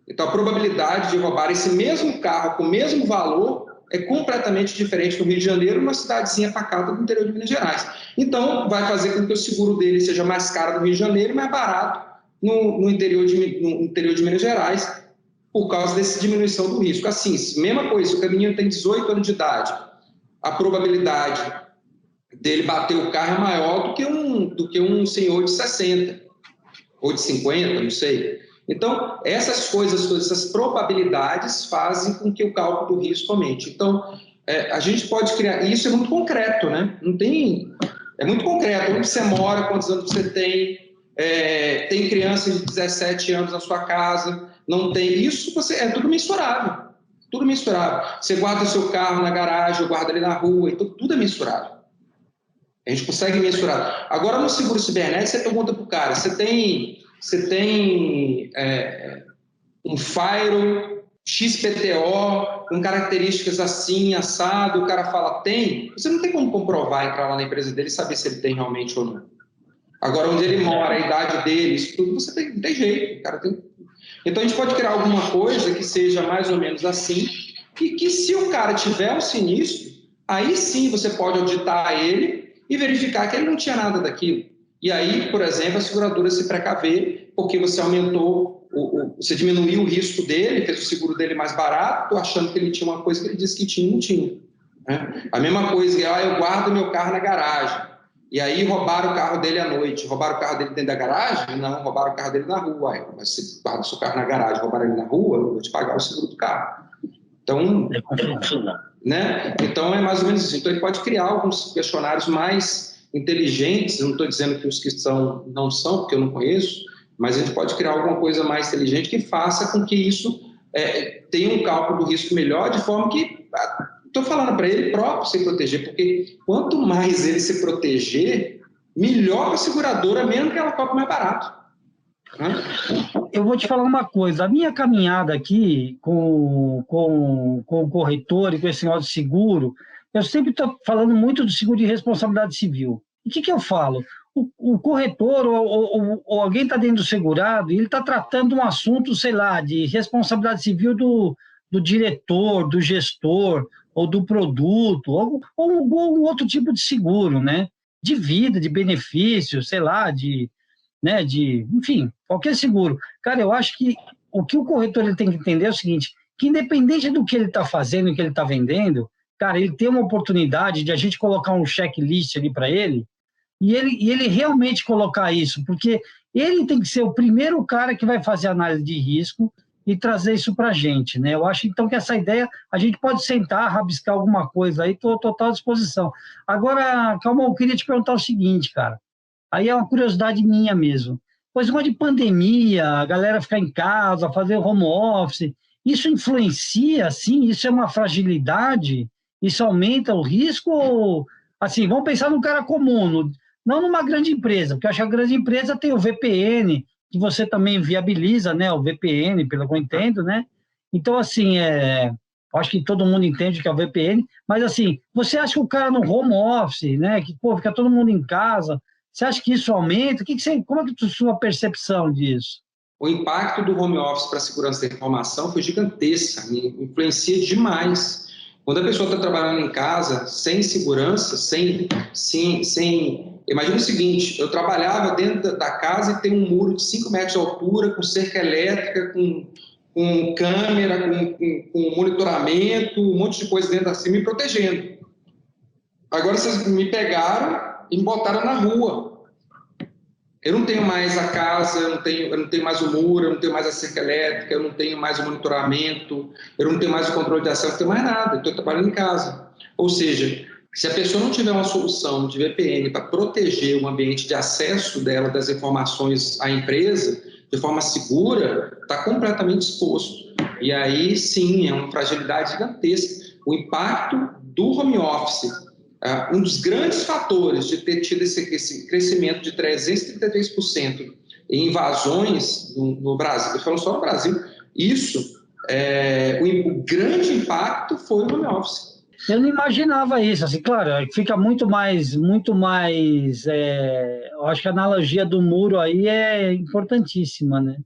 B: Então, a probabilidade de roubar esse mesmo carro com o mesmo valor é completamente diferente no Rio de Janeiro, uma cidadezinha pacata do interior de Minas Gerais. Então, vai fazer com que o seguro dele seja mais caro no Rio de Janeiro e mais barato no interior de Minas Gerais, por causa dessa diminuição do risco. Assim, mesma coisa, se o caminhão tem 18 anos de idade, a probabilidade dele bater o carro é maior do que um senhor de 60 ou de 50, não sei. Então, essas coisas, todas essas probabilidades fazem com que o cálculo do risco aumente. Então, a gente pode criar... E isso é muito concreto, né? Não tem... É muito concreto. Onde você mora, quantos anos você tem... tem criança de 17 anos na sua casa, não tem... Isso é tudo mensurável. Tudo mensurável. Você guarda o seu carro na garagem, ou guarda ali na rua, então tudo é mensurável. A gente consegue mensurar. Agora, no seguro cibernético, você pergunta para o cara, você tem um Firewall XPTO com características assim, assado, o cara fala, tem? Você não tem como comprovar, entrar lá na empresa dele e saber se ele tem realmente ou não. Agora, onde ele mora, a idade dele, isso tudo, você tem jeito. O cara tem... Então, a gente pode criar alguma coisa que seja mais ou menos assim, e que se o cara tiver um sinistro, aí sim você pode auditar ele e verificar que ele não tinha nada daquilo. E aí, por exemplo, a seguradora se precaver porque você aumentou, você diminuiu o risco dele, fez o seguro dele mais barato, achando que ele tinha uma coisa que ele disse que tinha e não tinha. Né? A mesma coisa, eu guardo meu carro na garagem, e aí roubaram o carro dele à noite. Roubaram o carro dele dentro da garagem? Não, roubaram o carro dele na rua. Mas se guarda o seu carro na garagem, roubaram ele na rua, eu vou te pagar o seguro do carro. Então, né? Então é mais ou menos isso. Então ele pode criar alguns questionários mais inteligentes, não estou dizendo que os que não são, porque eu não conheço, mas a gente pode criar alguma coisa mais inteligente que faça com que isso tenha um cálculo do risco melhor, de forma que, estou falando para ele próprio se proteger, porque quanto mais ele se proteger, melhor para a seguradora, mesmo que ela cobre mais barato.
A: Eu vou te falar uma coisa, a minha caminhada aqui com o corretor e com esse negócio de seguro, eu sempre estou falando muito do seguro de responsabilidade civil. E o que eu falo? O corretor ou alguém está dentro do segurado e ele está tratando um assunto, sei lá, de responsabilidade civil do diretor, do gestor, ou do produto, ou um outro tipo de seguro, né? De vida, de benefício, sei lá, né, enfim, qualquer seguro. Cara, eu acho que o que o corretor ele tem que entender é o seguinte, que independente do que ele está fazendo e que ele está vendendo, cara, ele tem uma oportunidade de a gente colocar um checklist ali para ele, e ele realmente colocar isso, porque ele tem que ser o primeiro cara que vai fazer análise de risco e trazer isso para a gente, né? Eu acho, então, que essa ideia, a gente pode sentar, rabiscar alguma coisa aí, estou total à disposição. Agora, calma, eu queria te perguntar o seguinte, cara, aí é uma curiosidade minha mesmo. Pois uma de pandemia, a galera ficar em casa, fazer home office, isso influencia, assim? Isso é uma fragilidade? Isso aumenta o risco? Ou, assim, vamos pensar num cara comum, não numa grande empresa, porque eu acho que a grande empresa tem o VPN, que você também viabiliza, né? O VPN, pelo que eu entendo, né? Então, assim, acho que todo mundo entende que é o VPN, mas, assim, você acha que o cara no home office, né? Que, pô, fica todo mundo em casa, você acha que isso aumenta? Como é que é a sua percepção disso?
B: O impacto do home office para a segurança da informação foi gigantesca, influencia demais. Quando a pessoa está trabalhando em casa, sem segurança, Imagina o seguinte, eu trabalhava dentro da casa e tem um muro de 5 metros de altura, com cerca elétrica, com câmera, com monitoramento, um monte de coisa dentro assim, me protegendo. Agora vocês me pegaram e me botaram na rua. Eu não tenho mais a casa, eu não tenho mais o muro, eu não tenho mais a cerca elétrica, eu não tenho mais o monitoramento, eu não tenho mais o controle de acesso, eu não tenho mais nada, eu estou trabalhando em casa. Ou seja, se a pessoa não tiver uma solução de VPN para proteger o ambiente de acesso dela, das informações à empresa, de forma segura, está completamente exposto. E aí, sim, é uma fragilidade gigantesca. O impacto do home office, um dos grandes fatores de ter tido esse crescimento de 333% em invasões no Brasil, eu falo só no Brasil, o grande impacto foi o home office.
A: Eu não imaginava isso, assim, claro, fica muito mais, eu acho que a analogia do muro aí é importantíssima, né?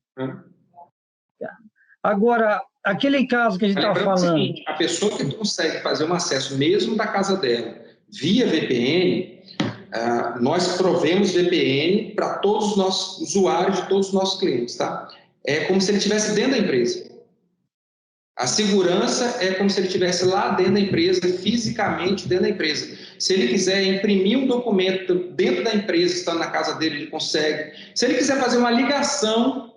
A: Agora, aquele caso que a gente está falando...
B: O seguinte, a pessoa que consegue fazer um acesso mesmo da casa dela via VPN, nós provemos VPN para todos os nossos usuários de todos os nossos clientes, tá? É como se ele estivesse dentro da empresa. A segurança é como se ele estivesse lá dentro da empresa, fisicamente dentro da empresa. Se ele quiser imprimir um documento dentro da empresa, estando na casa dele, ele consegue. Se ele quiser fazer uma ligação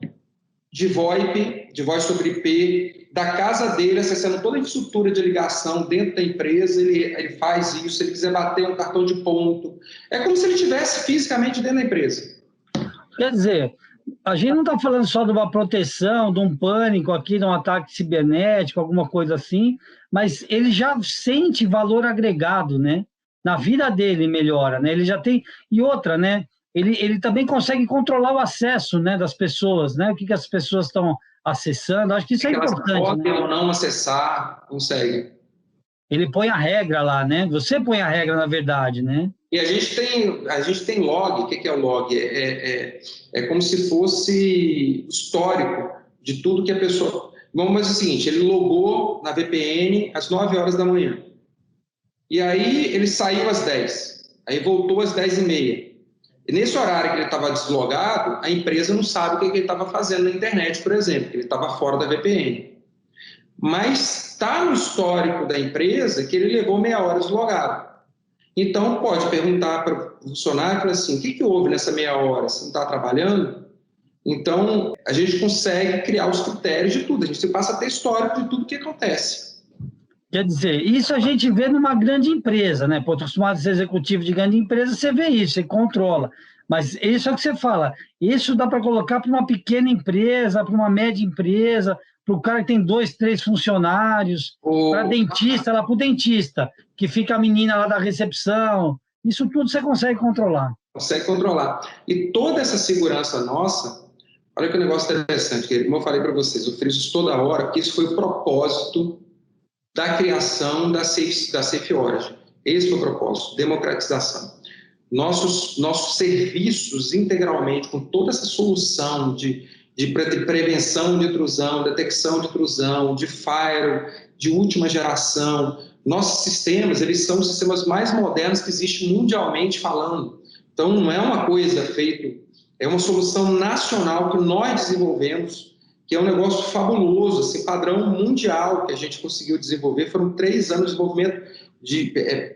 B: de VoIP, de voz sobre IP, da casa dele, acessando toda a infraestrutura de ligação dentro da empresa, ele faz isso. Se ele quiser bater um cartão de ponto, é como se ele estivesse fisicamente dentro da empresa.
A: Quer dizer, a gente não está falando só de uma proteção, de um pânico aqui, de um ataque cibernético, alguma coisa assim, mas ele já sente valor agregado, né? Na vida dele melhora, né? Ele já tem... E outra, né? Ele também consegue controlar o acesso, né, das pessoas, né? O que as pessoas estão acessando. Acho que isso é importante.
B: Elas podem ou não acessar, consegue.
A: Ele põe a regra lá, né? Você põe a regra, na verdade, né?
B: E a gente tem log. O que é o log? É como se fosse histórico de tudo que a pessoa... Vamos fazer o seguinte, ele logou na VPN às 9 horas da manhã. E aí ele saiu às 10. Aí voltou às 10h30. E nesse horário que ele estava deslogado, a empresa não sabe o que ele estava fazendo na internet, por exemplo, que ele estava fora da VPN. Mas está no histórico da empresa que ele levou meia hora deslogado. Então, pode perguntar para o funcionário assim, o que houve nessa meia hora? Você não está trabalhando? Então, a gente consegue criar os critérios de tudo. A gente passa a ter histórico de tudo que acontece.
A: Quer dizer, isso a gente vê numa grande empresa, né? Pô, acostumado a ser executivo de grande empresa, você vê isso, você controla. Mas isso é o que você fala. Isso dá para colocar para uma pequena empresa, para uma média empresa, para o cara que tem 2, 3 funcionários, para dentista, lá para o dentista, que fica a menina lá da recepção. Isso tudo você consegue controlar.
B: Consegue controlar. E toda essa segurança nossa, olha que negócio interessante, que, como eu falei para vocês, eu friso isso toda hora, porque isso foi o propósito da criação da Safe Origin. Esse foi o propósito, democratização. Nossos serviços integralmente, com toda essa solução de prevenção de intrusão, detecção de intrusão, de firewall, de última geração, nossos sistemas, eles são os sistemas mais modernos que existem mundialmente falando. Então, não é uma coisa feita, é uma solução nacional que nós desenvolvemos, que é um negócio fabuloso, assim, padrão mundial que a gente conseguiu desenvolver. Foram 3 anos de desenvolvimento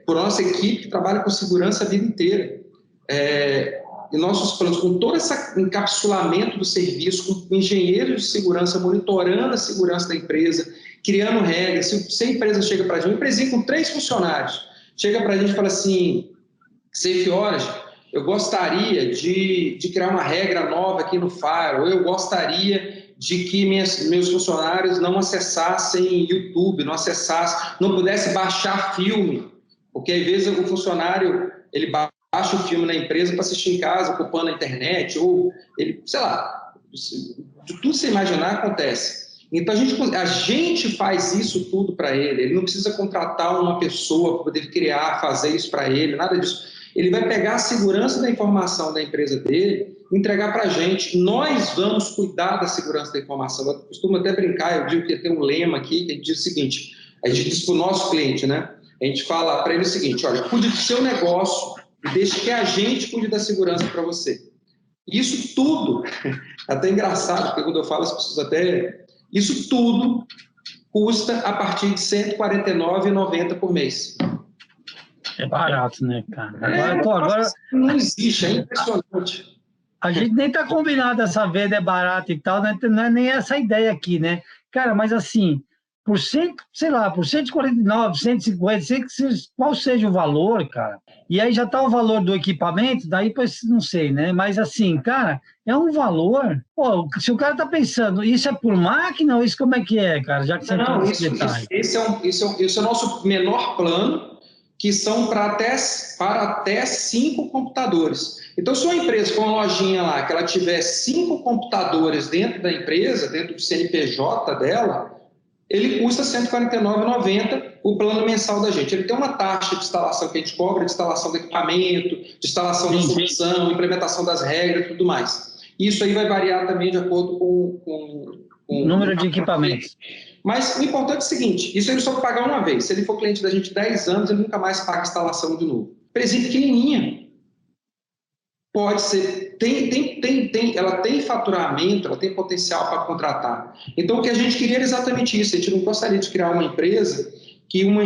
B: por nossa equipe que trabalha com segurança a vida inteira. E nossos planos, com todo esse encapsulamento do serviço, com engenheiros de segurança monitorando a segurança da empresa, criando regras. Se a empresa chega para a gente, uma empresinha com 3 funcionários, chega para a gente e fala assim, SafeOrange, eu gostaria de criar uma regra nova aqui no Firewall, eu gostaria de que meus funcionários não acessassem YouTube, não pudesse baixar filme, porque às vezes o funcionário ele baixa o filme na empresa para assistir em casa, ocupando a internet, ou ele, sei lá, de tudo você imaginar acontece. Então a gente faz isso tudo para ele não precisa contratar uma pessoa para poder fazer isso para ele, nada disso. Ele vai pegar a segurança da informação da empresa dele, entregar para a gente. Nós vamos cuidar da segurança da informação. Eu costumo até brincar, eu digo que tem um lema aqui que diz o seguinte, a gente diz para o nosso cliente, né? A gente fala para ele o seguinte, olha, cuide do seu negócio e deixe que a gente cuide da segurança para você. Isso tudo, até engraçado, porque quando eu falo as pessoas até... Isso tudo custa a partir de R$ 149,90 por mês.
A: É barato, né, cara? Agora
B: não existe, é impressionante.
A: A gente nem tá combinado essa venda é barata e tal, né? Não é nem essa ideia aqui, né? Cara, mas assim, por 100, sei lá, por 149, 150, qual seja o valor, cara, e aí já tá o valor do equipamento, daí pois não sei, né? Mas assim, cara, é um valor, pô, se o cara tá pensando, isso é por máquina ou isso como é que é, cara? Já que você entrou nesse detalhe.
B: Esse é o nosso menor plano, que são para até 5 computadores. Então, se uma empresa for uma lojinha lá, que ela tiver 5 computadores dentro da empresa, dentro do CNPJ dela, ele custa R$ 149,90 o plano mensal da gente. Ele tem uma taxa de instalação que a gente cobra, de instalação do equipamento, de instalação da solução, implementação das regras e tudo mais. Isso aí vai variar também de acordo com
A: o número de equipamentos.
B: Mas o importante é o seguinte, isso ele só vai pagar uma vez. Se ele for cliente da gente 10 anos, ele nunca mais paga a instalação de novo. Empresinha pequenininha. Pode ser, ela tem faturamento, ela tem potencial para contratar. Então, o que a gente queria era exatamente isso. A gente não gostaria de criar uma empresa que uma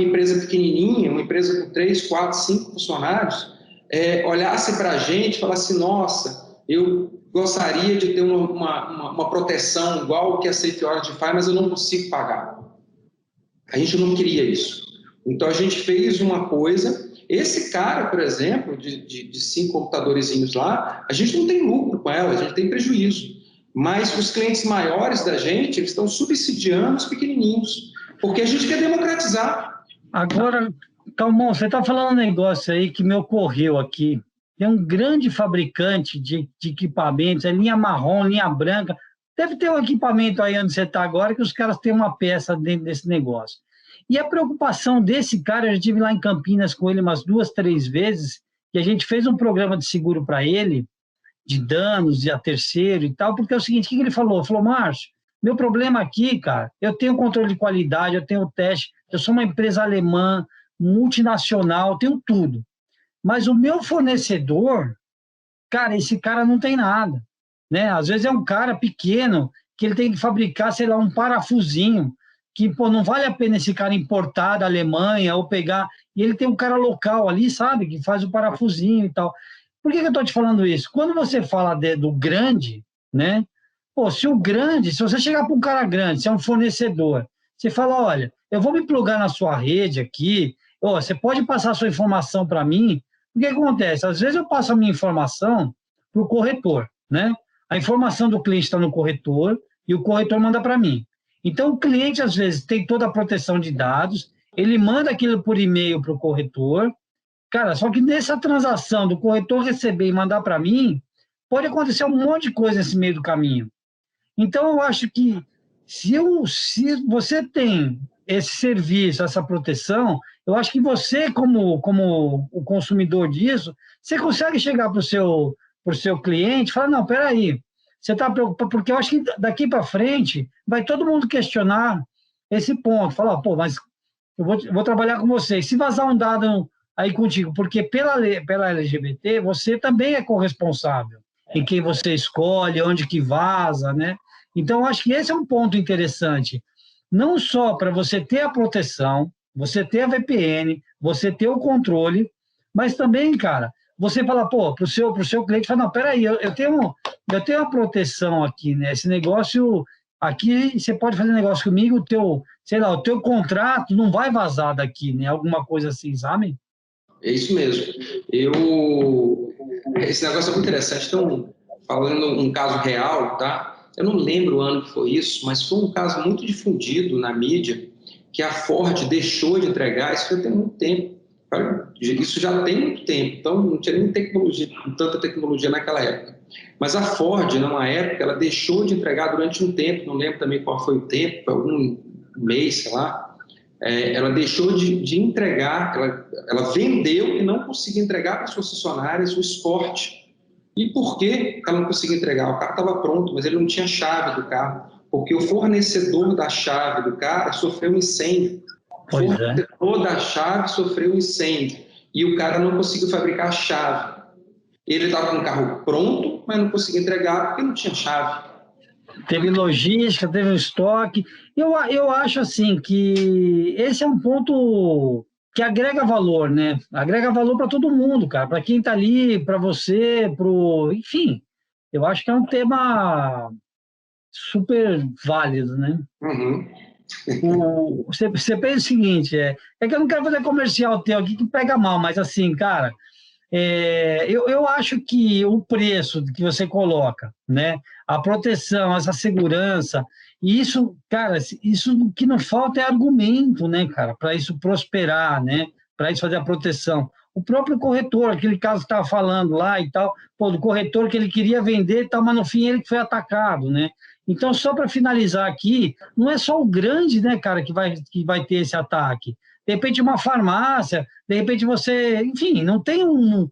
B: empresa pequenininha, uma empresa com 3, 4, 5 funcionários, olhasse para a gente e falasse, nossa, eu gostaria de ter uma proteção igual que a SafeOrange faz, mas eu não consigo pagar. A gente não queria isso. Então, a gente fez uma coisa... Esse cara, por exemplo, de 5 computadorzinhos lá, a gente não tem lucro com ela, a gente tem prejuízo. Mas os clientes maiores da gente, eles estão subsidiando os pequenininhos, porque a gente quer democratizar.
A: Agora, Calmon, você está falando um negócio aí que me ocorreu aqui. Tem um grande fabricante de equipamentos, é linha marrom, linha branca. Deve ter um equipamento aí onde você está agora que os caras têm uma peça dentro desse negócio. E a preocupação desse cara, eu já estive lá em Campinas com ele umas 2, 3 vezes, e a gente fez um programa de seguro para ele, de danos, de a terceiro e tal, porque é o seguinte, o que ele falou? Ele falou, Márcio, meu problema aqui, cara, eu tenho controle de qualidade, eu tenho teste, eu sou uma empresa alemã, multinacional, tenho tudo. Mas o meu fornecedor, cara, esse cara não tem nada, né? Às vezes é um cara pequeno, que ele tem que fabricar, sei lá, um parafusinho, que pô, não vale a pena esse cara importar da Alemanha ou pegar... E ele tem um cara local ali, sabe, que faz o parafusinho e tal. Por que eu estou te falando isso? Quando você fala do grande, né? Pô, se você chegar para um cara grande, se é um fornecedor, você fala, olha, eu vou me plugar na sua rede aqui, você pode passar a sua informação para mim. O que acontece? Às vezes eu passo a minha informação para o corretor, né? A informação do cliente está no corretor e o corretor manda para mim. Então, o cliente, às vezes, tem toda a proteção de dados, ele manda aquilo por e-mail para o corretor. Cara, só que nessa transação do corretor receber e mandar para mim, pode acontecer um monte de coisa nesse meio do caminho. Então, eu acho que se você tem esse serviço, essa proteção, eu acho que você, como o consumidor disso, você consegue chegar para o seu cliente e falar, não, peraí, você está preocupado, porque eu acho que daqui para frente vai todo mundo questionar esse ponto, falar, pô, mas vou trabalhar com você, e se vazar um dado aí contigo, porque pela LGBT, você também é corresponsável em quem você escolhe, onde que vaza, né? Então, eu acho que esse é um ponto interessante, não só para você ter a proteção, você ter a VPN, você ter o controle, mas também, cara, você fala, pô, para o seu cliente, fala, não, peraí, eu tenho a proteção aqui, né? Esse negócio, aqui você pode fazer negócio comigo, sei lá, o teu contrato não vai vazar daqui, né? Alguma coisa assim, sabe?
B: É isso mesmo. Esse negócio é muito interessante. Então, falando um caso real, tá? Eu não lembro o ano que foi isso, mas foi um caso muito difundido na mídia, que a Ford deixou de entregar, isso já tem muito tempo. Isso já tem muito tempo, então não tinha nem tanta tecnologia naquela época. Mas a Ford, numa época, ela deixou de entregar durante um tempo, não lembro também qual foi o tempo, foi algum mês, sei lá. Ela deixou de entregar, ela vendeu e não conseguiu entregar para suas funcionárias o Escort. E por que ela não conseguia entregar? O carro estava pronto, mas ele não tinha chave do carro, porque o fornecedor da chave do cara sofreu um incêndio. O fornecedor da chave sofreu um incêndio e o cara não conseguiu fabricar a chave. Ele estava com o carro pronto, mas não conseguia entregar porque não tinha chave.
A: Teve logística, teve um estoque. Eu acho assim que esse é um ponto que agrega valor, né? Agrega valor para todo mundo, cara. Para quem está ali, para você, enfim. Eu acho que é um tema super válido, né?
B: Uhum.
A: Você pensa o seguinte, é que eu não quero fazer comercial teu aqui que pega mal, mas assim, cara, eu acho que o preço que você coloca, né, a proteção, essa segurança, e isso, cara, isso que não falta é argumento, né, cara, para isso prosperar, né, para isso fazer a proteção. O próprio corretor, aquele caso que estava falando lá e tal, pô, do corretor que ele queria vender e tal, mas no fim ele que foi atacado, né? Então, só para finalizar aqui, não é só o grande, né, cara, que vai ter esse ataque. De repente, uma farmácia, de repente você, enfim, não tem um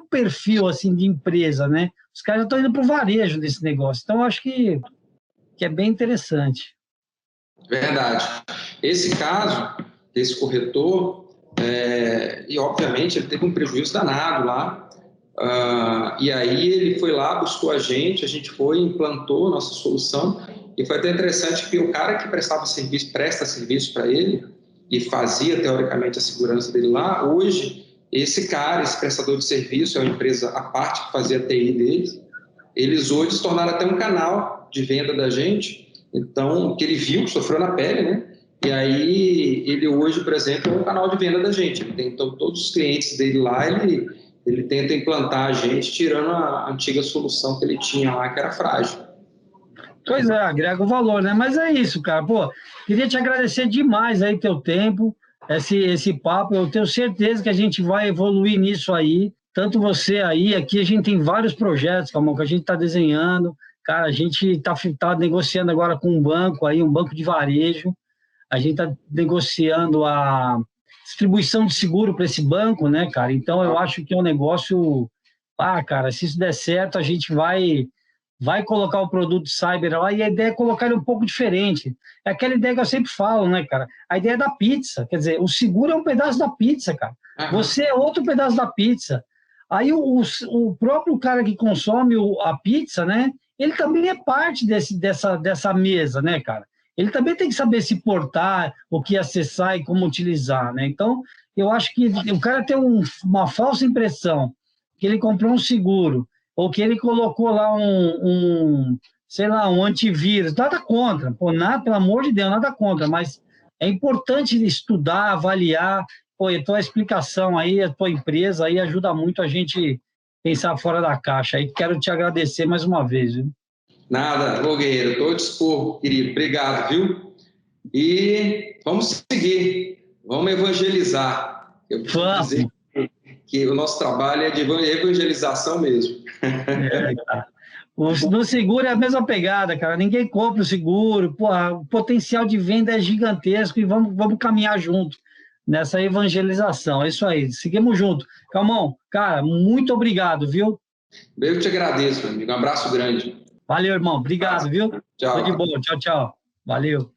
A: perfil assim de empresa, né? Os caras estão indo para o varejo desse negócio. Então, eu acho que é bem interessante.
B: Verdade. Esse caso, desse corretor, e obviamente ele teve um prejuízo danado lá, e aí ele foi lá, buscou a gente foi, implantou nossa solução, e foi até interessante que o cara que presta serviço para ele, e fazia teoricamente a segurança dele lá, hoje, esse prestador de serviço, é uma empresa à parte que fazia a TI deles, eles hoje se tornaram até um canal de venda da gente, então, que ele viu, sofreu na pele, né? E aí, ele hoje, por exemplo, é um canal de venda da gente. Então, todos os clientes dele lá, ele tenta implantar a gente, tirando a antiga solução que ele tinha lá, que era frágil.
A: Pois é, agrega o valor, né? Mas é isso, cara. Pô, queria te agradecer demais aí teu tempo, esse papo. Eu tenho certeza que a gente vai evoluir nisso aí. Tanto você aí, aqui a gente tem vários projetos, Camão, que a gente está desenhando. Cara, a gente está negociando agora com um banco aí, um banco de varejo. A gente está negociando a distribuição de seguro para esse banco, né, cara? Então, eu acho que é um negócio... Ah, cara, se isso der certo, a gente vai colocar o produto cyber lá e a ideia é colocar ele um pouco diferente. É aquela ideia que eu sempre falo, né, cara? A ideia é da pizza. Quer dizer, o seguro é um pedaço da pizza, cara. Você é outro pedaço da pizza. Aí o próprio cara que consome a pizza, né? Ele também é parte dessa mesa, né, cara? Ele também tem que saber se portar, o que acessar e como utilizar, né? Então, eu acho que o cara tem uma falsa impressão que ele comprou um seguro ou que ele colocou lá sei lá, um antivírus, nada contra, pô, nada, pelo amor de Deus, nada contra, mas é importante estudar, avaliar, pô, e a tua explicação aí, a tua empresa aí ajuda muito a gente pensar fora da caixa. Aí quero te agradecer mais uma vez, viu?
B: Nada, Nogueira, estou dispor, querido, obrigado, viu? E vamos seguir, vamos evangelizar. Eu costumo dizer que o nosso trabalho é de evangelização mesmo.
A: Cara. No seguro é a mesma pegada, cara. Ninguém compra o seguro. Pô, o potencial de venda é gigantesco e vamos caminhar junto. nessa evangelização. É isso aí, seguimos junto. Calmon, cara, muito obrigado, viu?
B: Eu te agradeço, meu amigo. Um abraço grande.
A: Valeu, irmão. Obrigado, viu?
B: Tchau.
A: Tudo de bom. Tchau, tchau. Valeu.